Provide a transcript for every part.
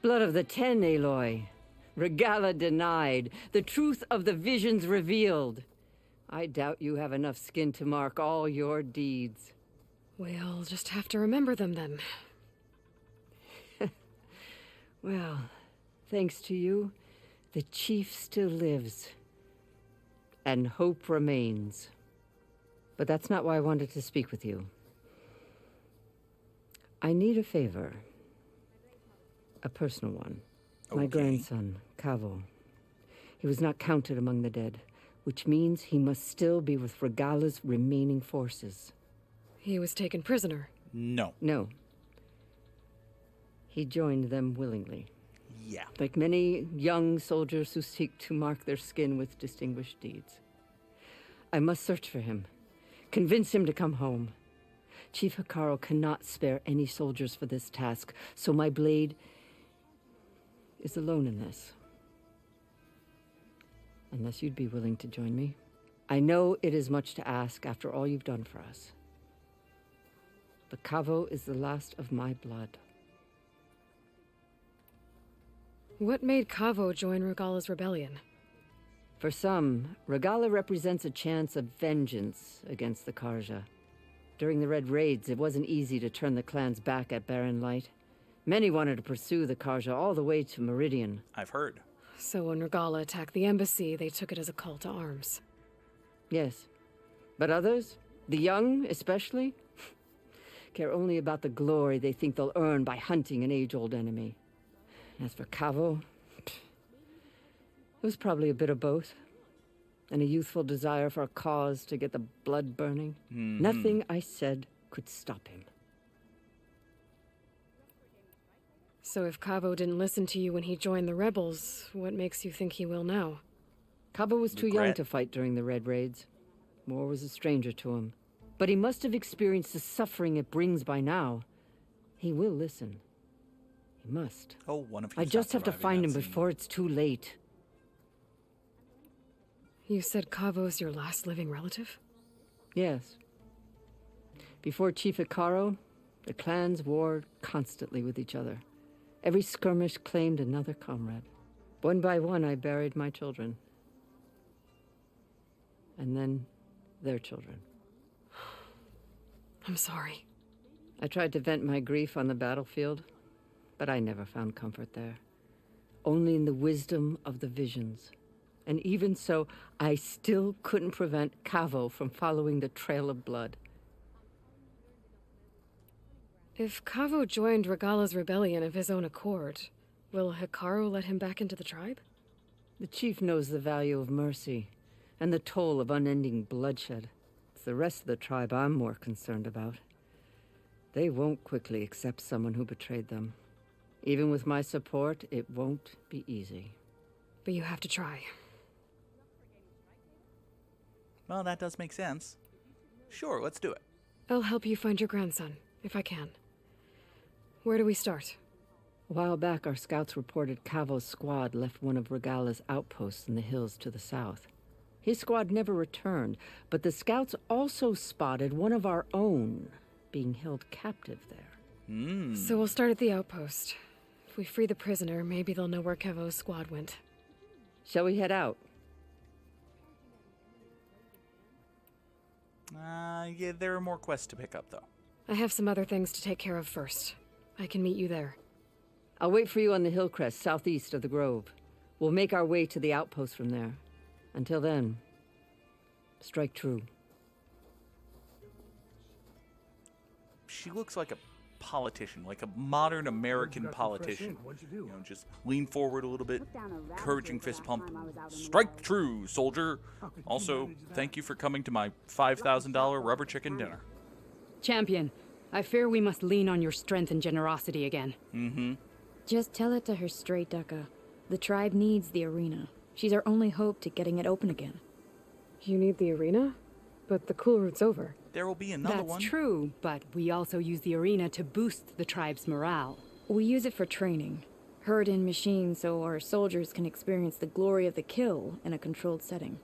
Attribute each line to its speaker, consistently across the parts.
Speaker 1: Blood of the Ten, Aloy. Regala denied. The truth of the visions revealed. I doubt you have enough skin to mark all your deeds.
Speaker 2: We'll just have to remember them then.
Speaker 1: Well, thanks to you, the chief still lives. And hope remains. But that's not why I wanted to speak with you. I need a favor. A personal one. Okay. My grandson, Kavo. He was not counted among the dead, which means he must still be with Regala's remaining forces.
Speaker 2: He was taken prisoner?
Speaker 3: No.
Speaker 1: No. He joined them willingly.
Speaker 3: Yeah.
Speaker 1: Like many young soldiers who seek to mark their skin with distinguished deeds. I must search for him. Convince him to come home. Chief Hekarro cannot spare any soldiers for this task, so my blade is alone in this. Unless you'd be willing to join me. I know it is much to ask after all you've done for us. But Kavo is the last of my blood.
Speaker 2: What made Kavo join Regala's rebellion?
Speaker 1: For some, Regala represents a chance of vengeance against the Karja. During the Red Raids, it wasn't easy to turn the clans back at Barren Light. Many wanted to pursue the Karja all the way to Meridian.
Speaker 3: I've heard.
Speaker 2: So when Regala attacked the embassy, they took it as a call to arms.
Speaker 1: Yes. But others, the young especially, care only about the glory they think they'll earn by hunting an age-old enemy. As for Kavo, it was probably a bit of both. And a youthful desire for a cause to get the blood burning.
Speaker 3: Mm-hmm.
Speaker 1: Nothing I said could stop him.
Speaker 2: So if Kavo didn't listen to you when he joined the rebels, what makes you think he will now?
Speaker 1: Kavo was too young to fight during the Red Raids. War was a stranger to him. But he must have experienced the suffering it brings by now. He will listen. He must.
Speaker 3: Oh, one of you.
Speaker 1: I just have to find him before it's too late.
Speaker 2: You said Kavo's your last living relative?
Speaker 1: Yes. Before Chief Hekarro, the clans warred constantly with each other. Every skirmish claimed another comrade. One by one, I buried my children. And then their children.
Speaker 2: I'm sorry.
Speaker 1: I tried to vent my grief on the battlefield, but I never found comfort there. Only in the wisdom of the visions. And even so, I still couldn't prevent Kavo from following the trail of blood.
Speaker 2: If Kavo joined Regala's rebellion of his own accord, will Hekarro let him back into the tribe?
Speaker 1: The chief knows the value of mercy, and the toll of unending bloodshed. It's the rest of the tribe I'm more concerned about. They won't quickly accept someone who betrayed them. Even with my support, it won't be easy.
Speaker 2: But you have to try.
Speaker 3: Well, that does make sense. Sure, let's do it.
Speaker 2: I'll help you find your grandson, if I can. Where do we start?
Speaker 1: A while back, our scouts reported Kavo's squad left one of Regala's outposts in the hills to the south. His squad never returned, but the scouts also spotted one of our own being held captive there.
Speaker 2: So we'll start at the outpost. If we free the prisoner, maybe they'll know where Kavo's squad went.
Speaker 1: Shall we head out?
Speaker 3: Yeah, there are more quests to pick up, though.
Speaker 2: I have some other things to take care of first. I can meet you there.
Speaker 1: I'll wait for you on the hill crest southeast of the grove. We'll make our way to the outpost from there. Until then, strike true.
Speaker 3: She looks like a politician, like a modern American politician. You know, just lean forward a little bit, encouraging fist pump. Strike true, soldier. Also, thank you for coming to my $5,000 rubber chicken dinner.
Speaker 4: Champion, I fear we must lean on your strength and generosity again.
Speaker 5: Just tell it to her straight, Dekka. The tribe needs the arena. She's our only hope to getting it open again.
Speaker 2: You need the arena? But the Kulrut's over.
Speaker 3: There will be another one.
Speaker 4: That's true, but we also use the arena to boost the tribe's morale.
Speaker 5: We use it for training. Herd in machines so our soldiers can experience the glory of the kill in a controlled setting.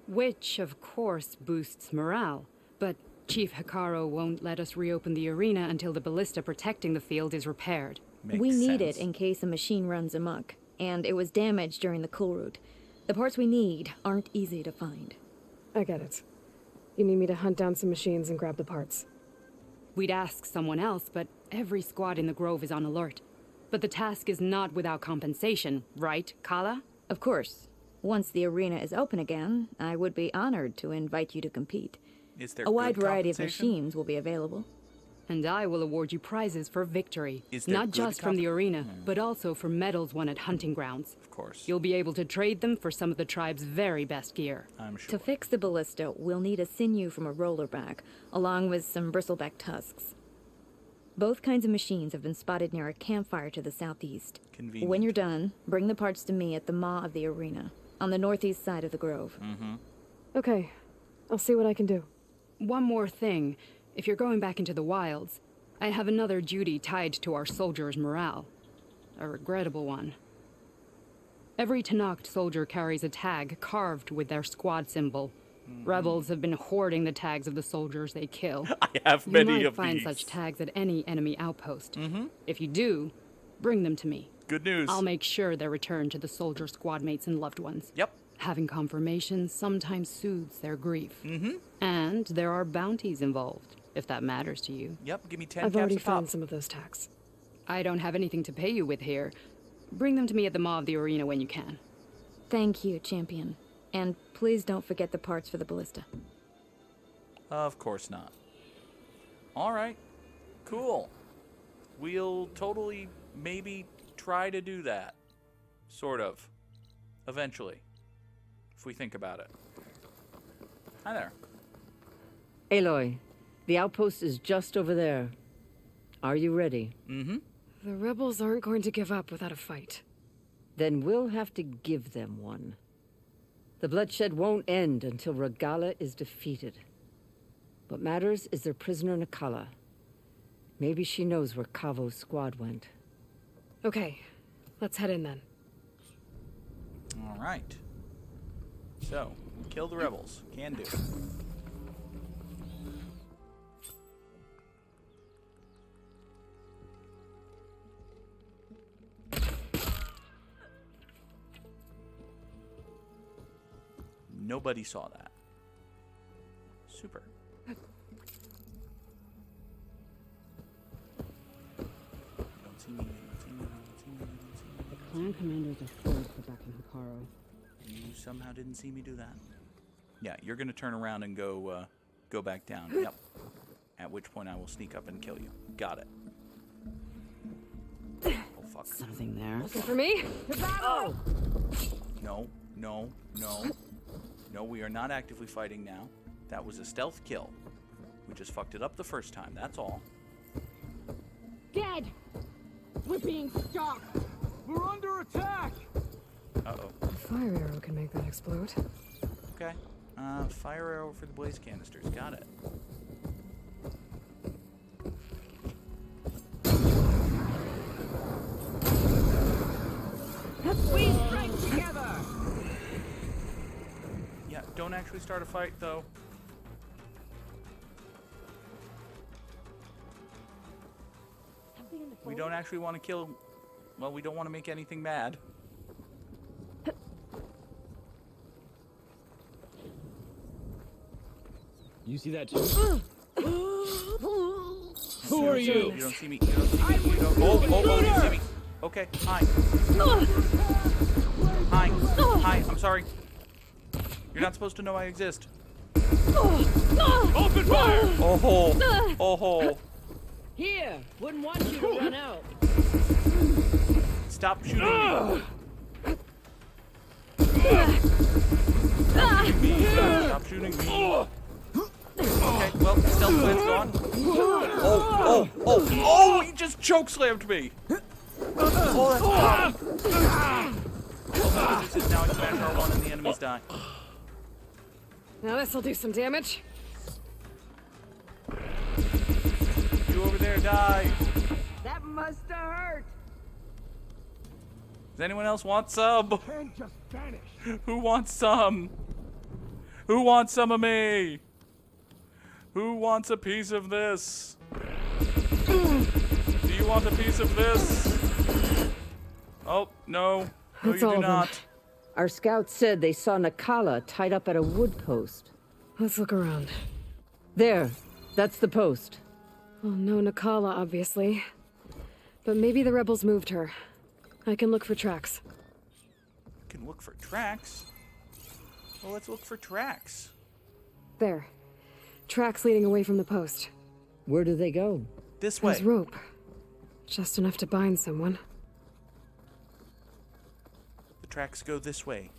Speaker 4: Which, of course, boosts morale. But Chief Hekarro won't let us reopen the arena until the ballista protecting the field is repaired.
Speaker 5: We need it in case a machine runs amok, and it was damaged during the Kulrut. The parts we need aren't easy to find.
Speaker 2: I get it. You need me to hunt down some machines and grab the parts.
Speaker 4: We'd ask someone else, but every squad in the Grove is on alert. But the task is not without compensation, right, Kala?
Speaker 5: Of course. Once the arena is open again, I would be honored to invite you to compete.
Speaker 3: Is there
Speaker 5: A wide
Speaker 3: good
Speaker 5: variety of
Speaker 3: compensation?
Speaker 5: machines will be available.
Speaker 4: And I will award you prizes for victory.
Speaker 3: Is there
Speaker 4: Not
Speaker 3: good
Speaker 4: just from the arena, but also for medals won at hunting grounds.
Speaker 3: Of course.
Speaker 4: You'll be able to trade them for some of the tribe's very best gear.
Speaker 3: I'm sure.
Speaker 5: To fix the ballista, we'll need a sinew from a rollerback, along with some bristleback tusks. Both kinds of machines have been spotted near a campfire to the southeast.
Speaker 3: Convenient.
Speaker 5: When you're done, bring the parts to me at the maw of the arena, on the northeast side of the grove.
Speaker 2: Okay. I'll see what I can do.
Speaker 4: One more thing. If you're going back into the wilds, I have another duty tied to our soldiers' morale. A regrettable one. Every Tenakth soldier carries a tag carved with their squad symbol. Rebels have been hoarding the tags of the soldiers they kill.
Speaker 3: I have
Speaker 4: You
Speaker 3: many
Speaker 4: might
Speaker 3: of
Speaker 4: find
Speaker 3: these.
Speaker 4: such tags at any enemy outpost. If you do, bring them to me.
Speaker 3: Good news.
Speaker 4: I'll make sure they're returned to the soldier squad mates and loved ones.
Speaker 3: Yep.
Speaker 4: Having confirmation sometimes soothes their grief. And there are bounties involved, if that matters to you.
Speaker 3: Yep. Give me 10
Speaker 2: I've
Speaker 3: caps
Speaker 2: already
Speaker 3: a pop.
Speaker 2: found some of those tags.
Speaker 4: I don't have anything to pay you with here. Bring them to me at the maw of the arena when you can.
Speaker 5: Thank you, champion. And please don't forget the parts for the ballista.
Speaker 3: Of course not. All right. Cool. We'll totally maybe try to do that. Sort of. Eventually. If we think about it. Hi there.
Speaker 1: Aloy, the outpost is just over there. Are you ready?
Speaker 2: The rebels aren't going to give up without a fight.
Speaker 1: Then we'll have to give them one. The bloodshed won't end until Regala is defeated. What matters is their prisoner Nakala. Maybe she knows where Kavo's squad went.
Speaker 2: Okay. Let's head in then.
Speaker 3: All right. So, kill the rebels. Can do. Nobody saw that. Super. Don't see me, don't see me, don't see me, don't see me.
Speaker 4: Clan commanders are forced for back in Hikaro.
Speaker 3: You somehow didn't see me do that. Yeah, you're gonna turn around and go back down. Yep. At which point I will sneak up and kill you. Got it. Oh fuck.
Speaker 4: Something there.
Speaker 2: Looking for me?
Speaker 3: No, no, no. No, we are not actively fighting now. That was a stealth kill. We just fucked it up the first time, that's all.
Speaker 6: Dead! We're being stalked! We're under attack!
Speaker 3: Uh-oh.
Speaker 2: A fire arrow can make that explode.
Speaker 3: Okay. Fire arrow for the blaze canisters. Got it.
Speaker 6: We strike together!
Speaker 3: Yeah, don't actually start a fight, though. We don't actually want to kill... Well, we don't want to make anything mad.
Speaker 7: You see that too? Who are you?
Speaker 3: You don't see me. You don't see me. You don't... Oh, you see me. Okay, hi. Hi. Hi, I'm sorry. You're not supposed to know I exist.
Speaker 7: Open fire!
Speaker 3: Oh ho. Oh ho.
Speaker 6: Here! Wouldn't want you to run out.
Speaker 3: Stop shooting me. Stop shooting me. Okay, well, stealth plan's gone. Oh, he just chokeslammed me. Oh, that's this is now it's Smash R1 and the enemies die.
Speaker 2: Now this'll do some damage.
Speaker 3: You over there, die.
Speaker 6: That must have hurt!
Speaker 3: Does anyone else want some?
Speaker 6: Ken just vanished!
Speaker 3: Who wants some? Who wants some of me? Who wants a piece of this? Do you want a piece of this? Oh, no. No,
Speaker 2: That's
Speaker 3: you
Speaker 2: all
Speaker 3: do
Speaker 2: of them.
Speaker 3: not.
Speaker 1: Our scouts said they saw Nakala tied up at a wood post.
Speaker 2: Let's look around.
Speaker 1: There. That's the post.
Speaker 2: Well, no Nakala, obviously. But maybe the rebels moved her. I can look for tracks.
Speaker 3: Can look for tracks. Well, let's look for tracks.
Speaker 2: There. Tracks leading away from the post.
Speaker 1: Where do they go?
Speaker 3: This way.
Speaker 2: There's rope. Just enough to bind someone.
Speaker 3: The tracks go this way.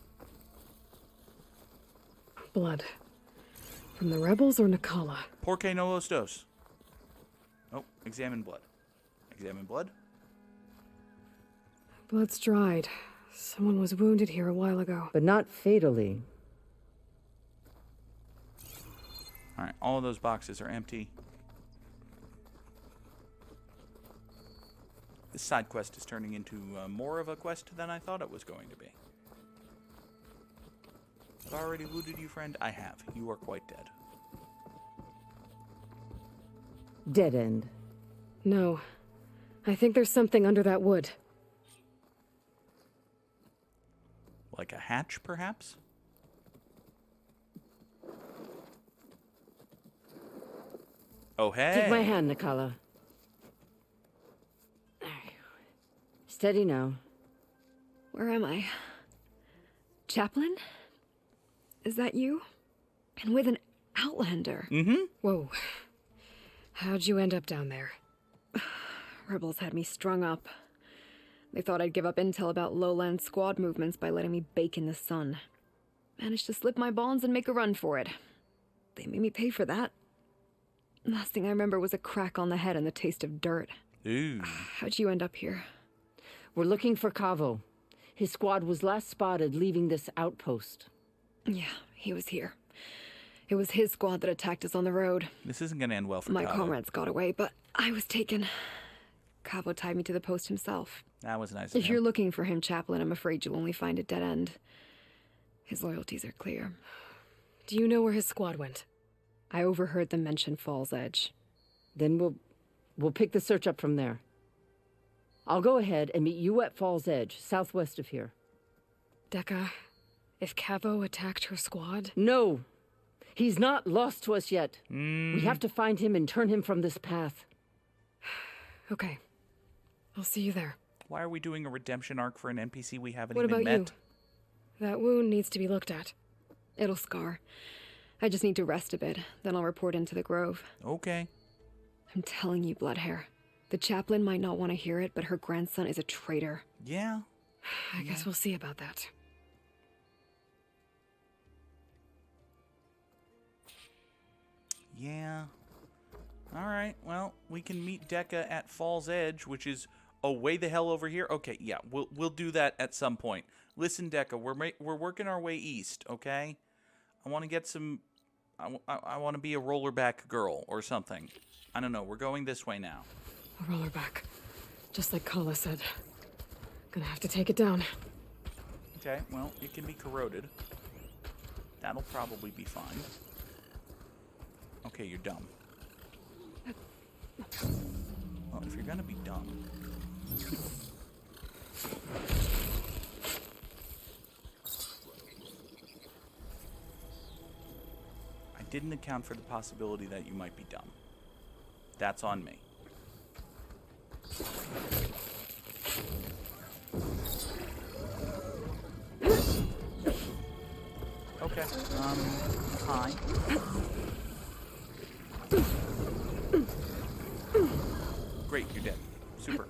Speaker 2: Blood. From the rebels or Nakala?
Speaker 3: Porque no los dos. Oh, examine blood. Examine blood.
Speaker 2: Blood's dried. Someone was wounded here a while ago.
Speaker 1: But not fatally.
Speaker 3: Alright, all of those boxes are empty. This side quest is turning into more of a quest than I thought it was going to be. Have I already looted you, friend? I have. You are quite dead.
Speaker 1: Dead end.
Speaker 2: No. I think there's something under that wood.
Speaker 3: Like a hatch, perhaps? Oh, hey!
Speaker 1: Take my hand, Nakala. Steady now.
Speaker 4: Where am I? Chaplain? Is that you? And with an outlander.
Speaker 3: Mm-hmm.
Speaker 2: Whoa. How'd you end up down there?
Speaker 4: Rebels had me strung up. They thought I'd give up intel about lowland squad movements by letting me bake in the sun. Managed to slip my bonds and make a run for it. They made me pay for that. Last thing I remember was a crack on the head and the taste of dirt.
Speaker 3: Ooh.
Speaker 4: How'd you end up here?
Speaker 1: We're looking for Cavo. His squad was last spotted leaving this outpost.
Speaker 4: Yeah, he was here. It was his squad that attacked us on the road.
Speaker 3: This isn't going to end well for
Speaker 4: My
Speaker 3: Cabo.
Speaker 4: comrades got away, but I was taken. Cavo tied me to the post himself.
Speaker 3: That was nice of
Speaker 4: If you're
Speaker 3: him.
Speaker 4: looking for him, Chaplain, I'm afraid you'll only find a dead end. His loyalties are clear.
Speaker 2: Do you know where his squad went?
Speaker 4: I overheard them mention Fall's Edge.
Speaker 1: Then we'll pick the search up from there. I'll go ahead and meet you at Fall's Edge, southwest of here.
Speaker 2: Dekka, if Cavo attacked her squad?
Speaker 1: No! He's not lost to us yet.
Speaker 3: Mm.
Speaker 1: We have to find him and turn him from this path.
Speaker 2: Okay. I'll see you there.
Speaker 3: Why are we doing a redemption arc for an NPC we haven't
Speaker 2: What
Speaker 3: even
Speaker 2: about
Speaker 3: met?
Speaker 2: you? That wound needs to be looked at.
Speaker 4: It'll scar. I just need to rest a bit, then I'll report into the grove.
Speaker 3: Okay.
Speaker 4: I'm telling you, Bloodhair. The chaplain might not want to hear it, but her grandson is a traitor.
Speaker 3: Yeah.
Speaker 2: I guess we'll see about that.
Speaker 3: Yeah. Alright, well, we can meet Dekka at Fall's Edge, which is way the hell over here. Okay, yeah, we'll do that at some point. Listen, Dekka, we're working our way east, okay? I want to get some... I want to be a rollerback girl or something. I don't know, we're going this way now.
Speaker 2: I'll roll her back. Just like Kala said. Gonna have to take it down.
Speaker 3: Okay, well, it can be corroded. That'll probably be fine. Okay, you're dumb. Well, if you're gonna be dumb... I didn't account for the possibility that you might be dumb. That's on me. Okay, hi. Great, you're dead. Super.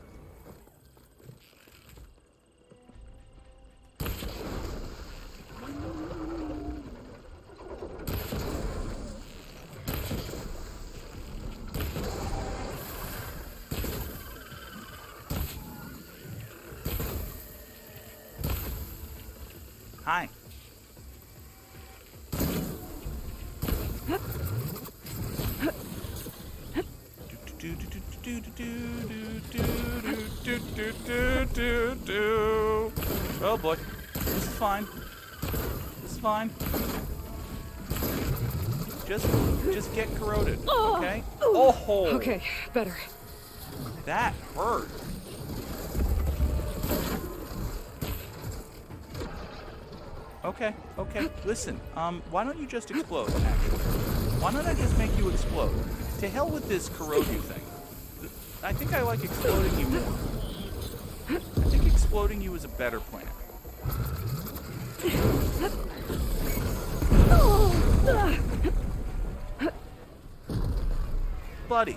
Speaker 3: Hi. Oh boy. This is fine. This is fine. Just get corroded, okay? Oh!
Speaker 2: Okay, better.
Speaker 3: That hurt. Okay. Listen, why don't you just explode, actually? Why don't I just make you explode? To hell with this corrode you thing. I think I like exploding you more. I think exploding you is a better plan. Buddy.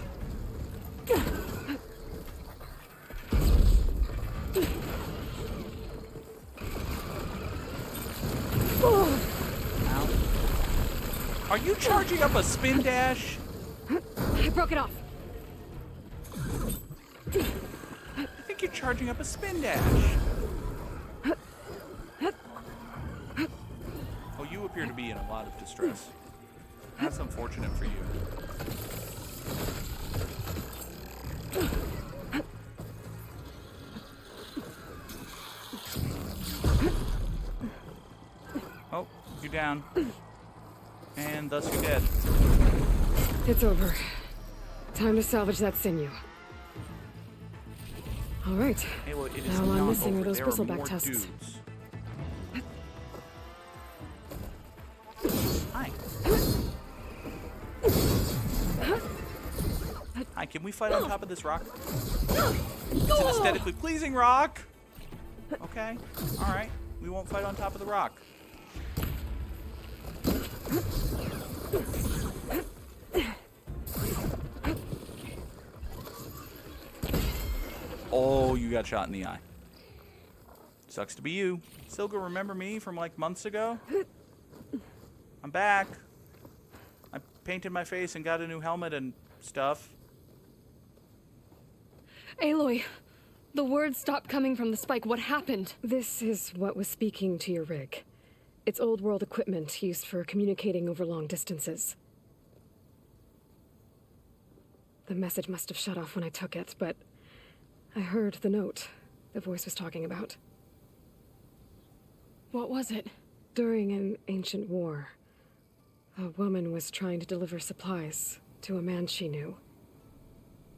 Speaker 3: Ow. Are you charging up a spin dash?
Speaker 2: I broke it off.
Speaker 3: I think you're charging up a spin dash. Oh, you appear to be in a lot of distress. That's unfortunate for you. Oh, you're down. And thus you're dead.
Speaker 2: It's over. Time to salvage that sinew. All right.
Speaker 3: Hey, well, it is
Speaker 2: Now all I'm
Speaker 3: not
Speaker 2: missing
Speaker 3: over.
Speaker 2: are those
Speaker 3: There
Speaker 2: bristleback
Speaker 3: more
Speaker 2: tusks.
Speaker 3: dudes. Hi. Hi, can we fight on top of this rock? It's an aesthetically pleasing rock. Okay, all right. We won't fight on top of the rock. Oh, you got shot in the eye. Sucks to be you. Silga, remember me from like months ago? I'm back. I painted my face and got a new helmet and stuff.
Speaker 2: Aloy, the words stopped coming from the spike. What happened? This is what was speaking to your rig. It's old world equipment used for communicating over long distances. The message must have shut off when I took it, but I heard the note the voice was talking about. What was it? During an ancient war, a woman was trying to deliver supplies to a man she knew.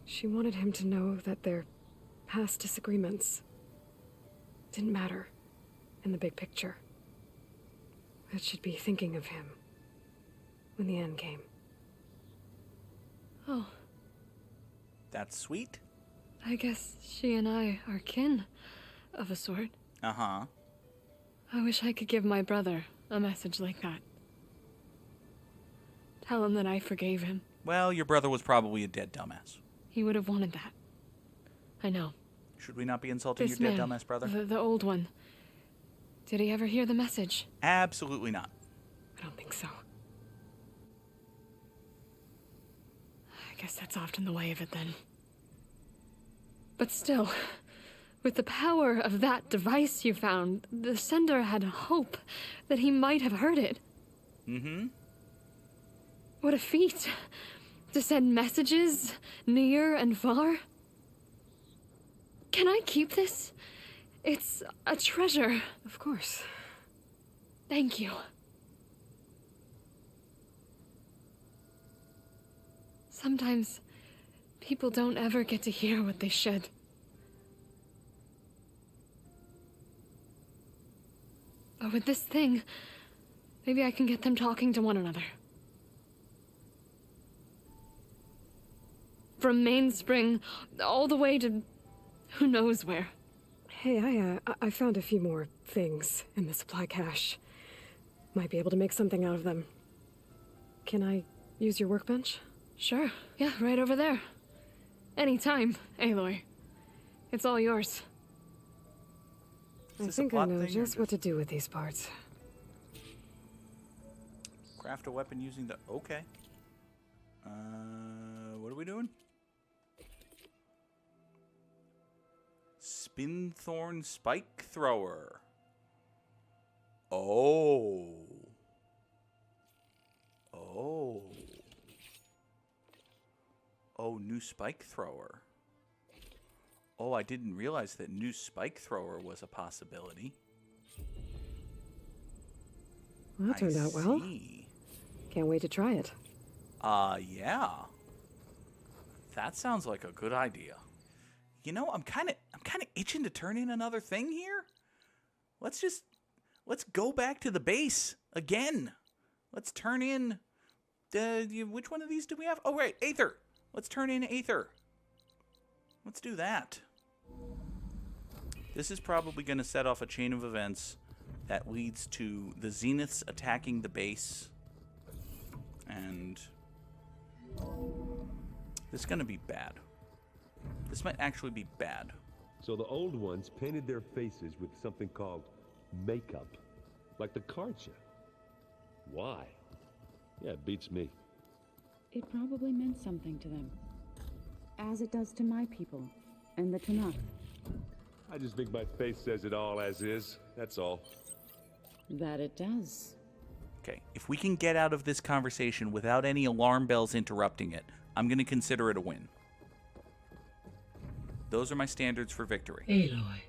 Speaker 2: She wanted him to know that their past disagreements didn't matter in the big picture. That she'd be thinking of him when the end came. Oh.
Speaker 3: That's sweet.
Speaker 2: I guess she and I are kin, of a sort.
Speaker 3: Uh-huh.
Speaker 2: I wish I could give my brother a message like that. Tell him that I forgave him.
Speaker 3: Well, your brother was probably a dead dumbass.
Speaker 2: He would have wanted that. I know.
Speaker 3: Should we not be insulting
Speaker 2: This
Speaker 3: your dead
Speaker 2: man,
Speaker 3: dumbass brother?
Speaker 2: the old one. Did he ever hear the message?
Speaker 3: Absolutely not.
Speaker 2: I don't think so. I guess that's often the way of it then. But still, with the power of that device you found, the sender had hope that he might have heard it.
Speaker 3: Mm-hmm.
Speaker 2: What a feat. To send messages near and far. Can I keep this? It's a treasure.
Speaker 4: Of course.
Speaker 2: Thank you. Sometimes people don't ever get to hear what they should. But with this thing, maybe I can get them talking to one another. From Mainspring all the way to who knows where.
Speaker 8: Hey, I found a few more things in the supply cache. Might be able to make something out of them. Can I use your workbench?
Speaker 2: Sure. Yeah, right over there. Anytime, Aloy. It's all yours.
Speaker 3: Is
Speaker 8: I
Speaker 3: this a
Speaker 8: think I
Speaker 3: plot
Speaker 8: know
Speaker 3: thing or
Speaker 8: just what to do with these parts.
Speaker 3: Craft a weapon using the... Okay. What are we doing? Spinthorn Spike Thrower. Oh. Oh. Oh, new Spike Thrower. Oh, I didn't realize that new Spike Thrower was a possibility.
Speaker 8: Well, that turned out well.
Speaker 3: See.
Speaker 8: Can't wait to try it.
Speaker 3: Yeah. That sounds like a good idea. You know, I'm kind of itching to turn in another thing here. Let's let's go back to the base again. Let's turn in which one of these do we have? Oh, right, Aether. Let's turn in Aether. Let's do that. This is probably going to set off a chain of events that leads to the Zeniths attacking the base. And this is going to be bad. This might actually be bad.
Speaker 9: So the old ones painted their faces with something called makeup, like the card show. Why? Yeah, it beats me.
Speaker 10: It probably meant something to them. As it does to my people, and the Tanakh.
Speaker 9: I just think my face says it all as is, that's all.
Speaker 10: That it does.
Speaker 3: Okay, if we can get out of this conversation without any alarm bells interrupting it, I'm going to consider it a win. Those are my standards for victory.
Speaker 11: Aloy,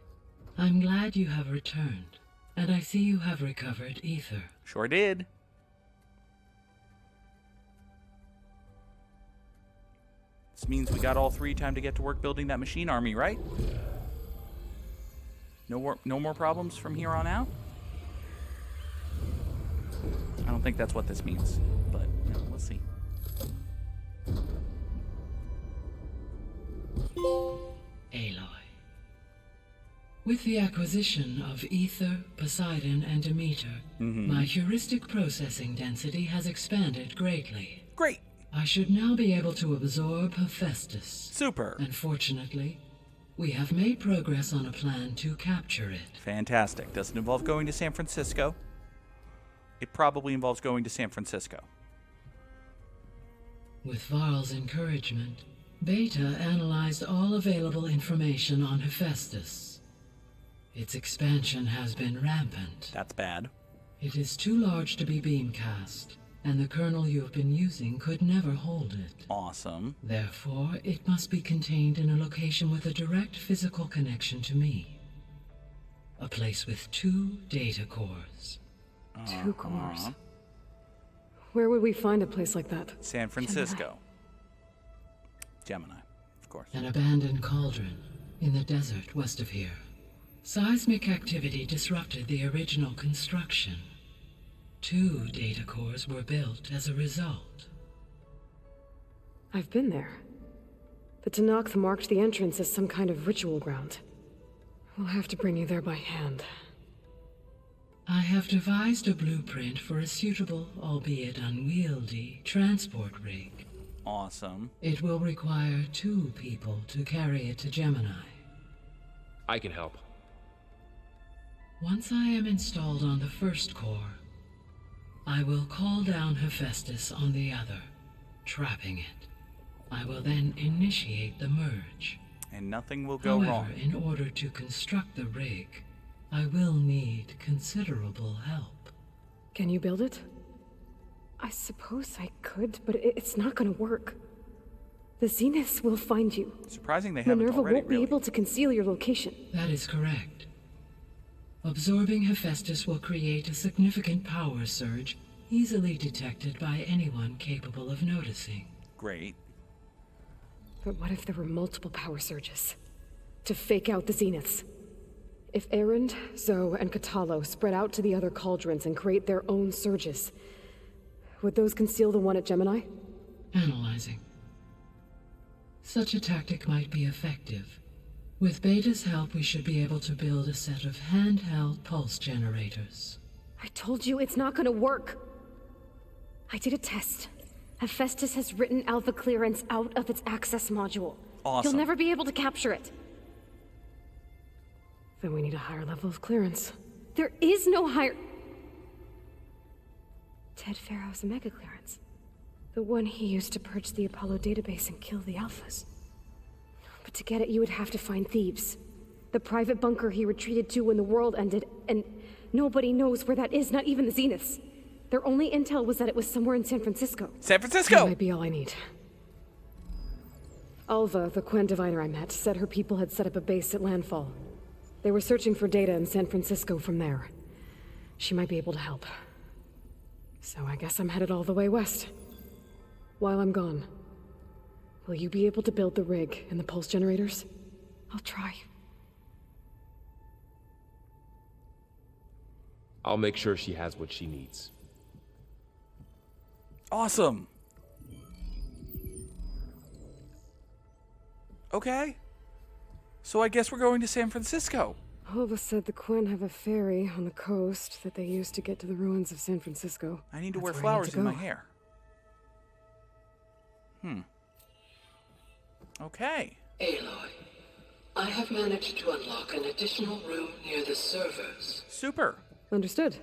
Speaker 11: I'm glad you have returned, and I see you have recovered Ether.
Speaker 3: Sure did. This means we got all three time to get to work building that machine army, right? No more problems from here on out? I don't think that's what this means, but you know, we'll see.
Speaker 11: Aloy. With the acquisition of Ether, Poseidon, and Demeter, my heuristic processing density has expanded greatly.
Speaker 3: Great!
Speaker 11: I should now be able to absorb Hephaestus.
Speaker 3: Super!
Speaker 11: Unfortunately, we have made progress on a plan to capture it.
Speaker 3: Fantastic. Does it involve going to San Francisco? It probably involves going to San Francisco.
Speaker 11: With Varl's encouragement, Beta analyzed all available information on Hephaestus. Its expansion has been rampant.
Speaker 3: That's bad.
Speaker 11: It is too large to be beamcast, and the kernel you have been using could never hold it.
Speaker 3: Awesome.
Speaker 11: Therefore, it must be contained in a location with a direct physical connection to me. A place with 2 data cores.
Speaker 8: 2 cores? Where would we find a place like that?
Speaker 3: San Francisco. Gemini, of course.
Speaker 11: An abandoned cauldron in the desert west of here. Seismic activity disrupted the original construction. 2 data cores were built as a result.
Speaker 8: I've been there. The Tanakh marked the entrance as some kind of ritual ground. We'll have to bring you there by hand.
Speaker 11: I have devised a blueprint for a suitable, albeit unwieldy, transport rig.
Speaker 3: Awesome.
Speaker 11: It will require 2 people to carry it to Gemini.
Speaker 7: I can help.
Speaker 11: Once I am installed on the first core, I will call down Hephaestus on the other, trapping it. I will then initiate the merge.
Speaker 3: And nothing will go wrong.
Speaker 11: However, in order to construct the rig, I will need considerable help.
Speaker 8: Can you build it? I suppose I could, but it's not gonna work. The Zeniths will find you.
Speaker 3: Surprising they haven't
Speaker 8: Minerva
Speaker 3: already,
Speaker 8: won't be able to conceal your location.
Speaker 11: That is correct. Absorbing Hephaestus will create a significant power surge, easily detected by anyone capable of noticing.
Speaker 3: Great.
Speaker 8: But what if there were multiple power surges? To fake out the Zeniths? If Erend, Zoe, and Katalo spread out to the other cauldrons and create their own surges, would those conceal the one at Gemini?
Speaker 11: Analyzing. Such a tactic might be effective. With Beta's help, we should be able to build a set of handheld pulse generators.
Speaker 8: I told you it's not gonna work. I did a test. Hephaestus has written Alpha clearance out of its access module.
Speaker 3: Awesome.
Speaker 8: You'll never be able to capture it. Then we need a higher level of clearance. There is no higher... Ted Pharaoh's mega clearance. The one he used to purge the Apollo database and kill the Alphas. But to get it, you would have to find Thebes. The private bunker he retreated to when the world ended, and nobody knows where that is, not even the Zeniths. Their only intel was that it was somewhere in San Francisco.
Speaker 3: San Francisco!
Speaker 8: That might be all I need. Alva, the Quen diviner I met, said her people had set up a base at landfall. They were searching for data in San Francisco from there. She might be able to help. So I guess I'm headed all the way west. While I'm gone, will you be able to build the rig and the pulse generators? I'll try.
Speaker 7: I'll make sure she has what she needs.
Speaker 3: Awesome. Okay. So I guess we're going to San Francisco.
Speaker 2: Hulva said the Quen have a ferry on the coast that they use to get to the ruins of San Francisco.
Speaker 3: I need to
Speaker 2: That's
Speaker 3: wear
Speaker 2: where I
Speaker 3: flowers
Speaker 2: need to
Speaker 3: in my
Speaker 2: go.
Speaker 3: hair. Okay.
Speaker 11: Aloy, I have managed to unlock an additional room near the servers.
Speaker 3: Super.
Speaker 2: Understood.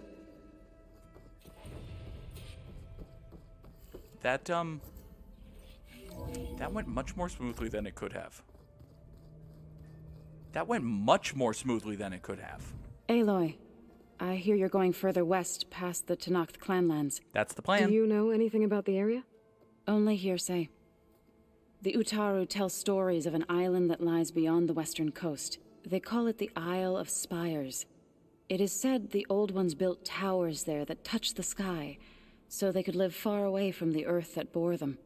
Speaker 3: That went much more smoothly than it could have.
Speaker 10: Aloy, I hear you're going further west past the Tenakth clanlands.
Speaker 3: That's the plan.
Speaker 2: Do you know anything about the area?
Speaker 10: Only hearsay. The Utaru tell stories of an island that lies beyond the western coast. They call it the Isle of Spires. It is said the Old Ones built towers there that touch the sky, so they could live far away from the earth that bore them.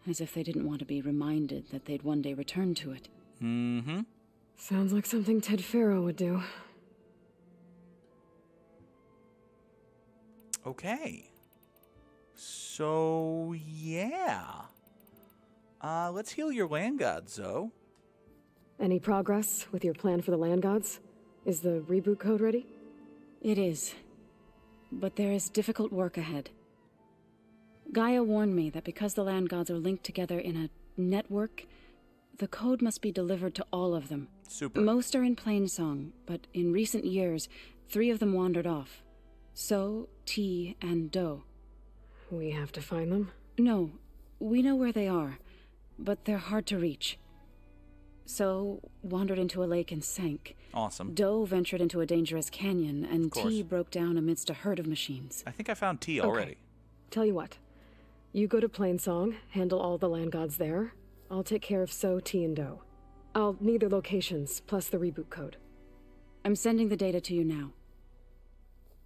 Speaker 10: As if they didn't want to be reminded that they'd one day return to it.
Speaker 3: Mm-hmm.
Speaker 2: Sounds like something Ted Farrow would do.
Speaker 3: Okay. So, yeah. Let's heal your land gods, Zoe.
Speaker 2: Any progress with your plan for the land gods? Is the reboot code ready?
Speaker 10: It is. But there is difficult work ahead. Gaia warned me that because the land gods are linked together in a network, the code must be delivered to all of them.
Speaker 3: Super.
Speaker 10: Most are in Plainsong, but in recent years, 3 of them wandered off. So, T, and Do.
Speaker 2: We have to find them?
Speaker 10: No, we know where they are, but they're hard to reach. So, wandered into a lake and sank.
Speaker 3: Awesome.
Speaker 10: Do ventured into a dangerous canyon, and T broke down amidst a herd of machines.
Speaker 3: I think I found T already.
Speaker 2: Okay. Tell you what. You go to Plainsong, handle all the land gods there. I'll take care of So, T, and Do. I'll need their locations, plus the reboot code.
Speaker 10: I'm sending the data to you now.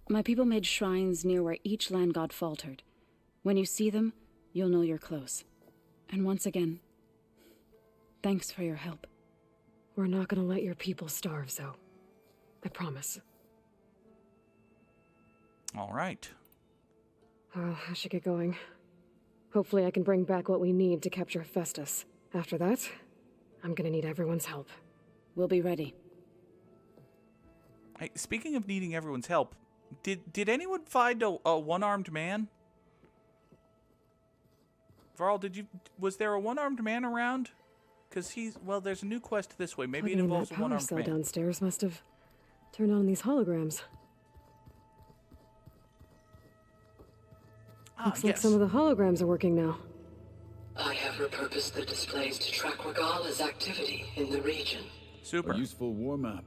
Speaker 10: My people made shrines near where each land god faltered. When you see them, you'll know you're close. And once again, thanks for your help.
Speaker 2: We're not gonna let your people starve, Zoe. I promise.
Speaker 3: All right.
Speaker 2: Well, I should get going. Hopefully I can bring back what we need to capture Festus. After that, I'm gonna need everyone's help.
Speaker 10: We'll be ready.
Speaker 3: Hey, speaking of needing everyone's help, did anyone find a one-armed man? Varl, was there a one-armed man around? Because there's a new quest this way. Maybe it involves a one-armed
Speaker 2: cell
Speaker 3: man.
Speaker 2: Downstairs must have turned on these holograms. Looks like some of the holograms are working now.
Speaker 11: I have repurposed the displays to track Regala's activity in the region.
Speaker 3: Super.
Speaker 12: A useful warm-up.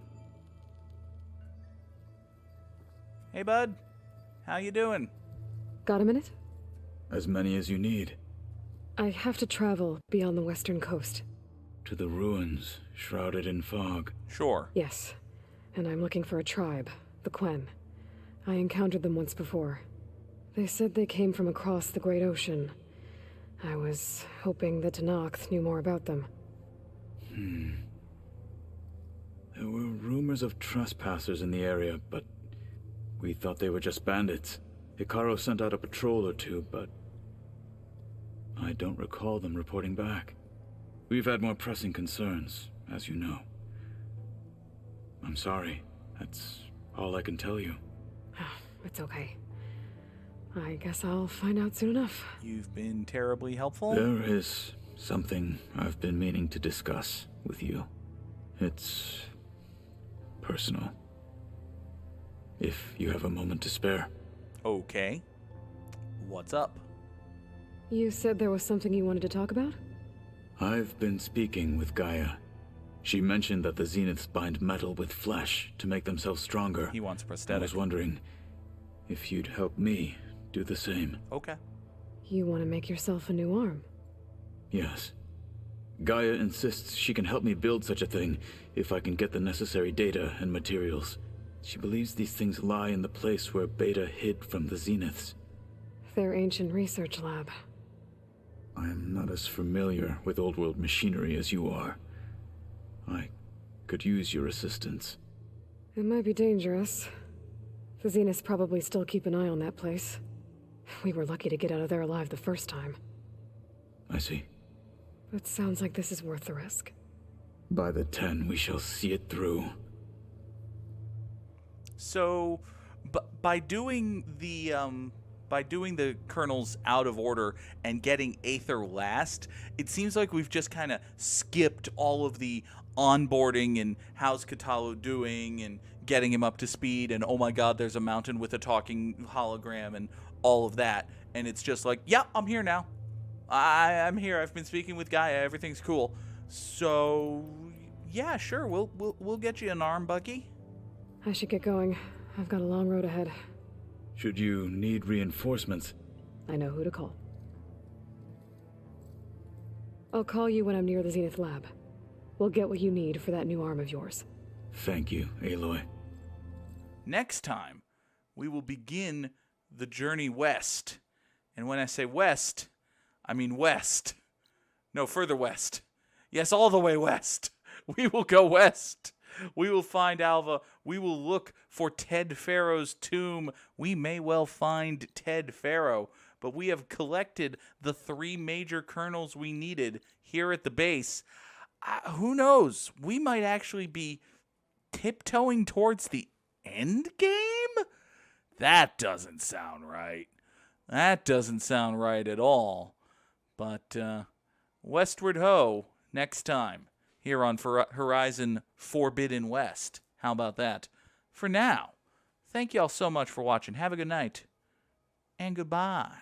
Speaker 3: Hey, bud. How you doing?
Speaker 2: Got a minute?
Speaker 12: As many as you need.
Speaker 2: I have to travel beyond the western coast.
Speaker 12: To the ruins, shrouded in fog.
Speaker 3: Sure.
Speaker 2: Yes. And I'm looking for a tribe, the Quen. I encountered them once before. They said they came from across the Great Ocean. I was hoping the Tenakth knew more about them.
Speaker 12: There were rumors of trespassers in the area, but we thought they were just bandits. Hikaru sent out a patrol or two, but I don't recall them reporting back. We've had more pressing concerns, as you know. I'm sorry. That's all I can tell you.
Speaker 2: It's okay. I guess I'll find out soon enough.
Speaker 3: You've been terribly helpful.
Speaker 12: There is something I've been meaning to discuss with you. It's personal. If you have a moment to spare.
Speaker 3: Okay. What's up?
Speaker 2: You said there was something you wanted to talk about?
Speaker 12: I've been speaking with Gaia. She mentioned that the Zeniths bind metal with flesh to make themselves stronger.
Speaker 3: He wants a prosthetic.
Speaker 12: I was wondering if you'd help me do the same.
Speaker 3: Okay.
Speaker 2: You want to make yourself a new arm?
Speaker 12: Yes. Gaia insists she can help me build such a thing if I can get the necessary data and materials. She believes these things lie in the place where Beta hid from the Zeniths.
Speaker 2: Their ancient research lab.
Speaker 12: I am not as familiar with old-world machinery as you are. I could use your assistance.
Speaker 2: It might be dangerous, The Zeniths probably still keep an eye on that place. We were lucky to get out of there alive the first time.
Speaker 12: I see.
Speaker 2: But sounds like this is worth the risk.
Speaker 12: By the 10, we shall see it through.
Speaker 3: So, by doing the colonels out of order and getting Aether last, it seems like we've just kind of skipped all of the onboarding and how's Katalu doing and getting him up to speed and oh my god, there's a mountain with a talking hologram and all of that. And it's just like, yeah, I'm here now. I'm here. I've been speaking with Gaia. Everything's cool. So, yeah, sure. We'll get you an arm, Bucky.
Speaker 2: I should get going. I've got a long road ahead.
Speaker 12: Should you need reinforcements?
Speaker 2: I know who to call. I'll call you when I'm near the Zenith lab. We'll get what you need for that new arm of yours.
Speaker 12: Thank you, Aloy.
Speaker 3: Next time, we will begin the journey west. And when I say west, I mean west. No, further west. Yes, all the way west. We will go west. We will find Alva. We will look for Ted Pharaoh's tomb. We may well find Ted Pharaoh, but we have collected the 3 major kernels we needed here at the base. Who knows? We might actually be tiptoeing towards the end game? That doesn't sound right. That doesn't sound right at all. But westward ho next time here on Horizon Forbidden West. How about that? For now, thank y'all so much for watching. Have a good night and goodbye.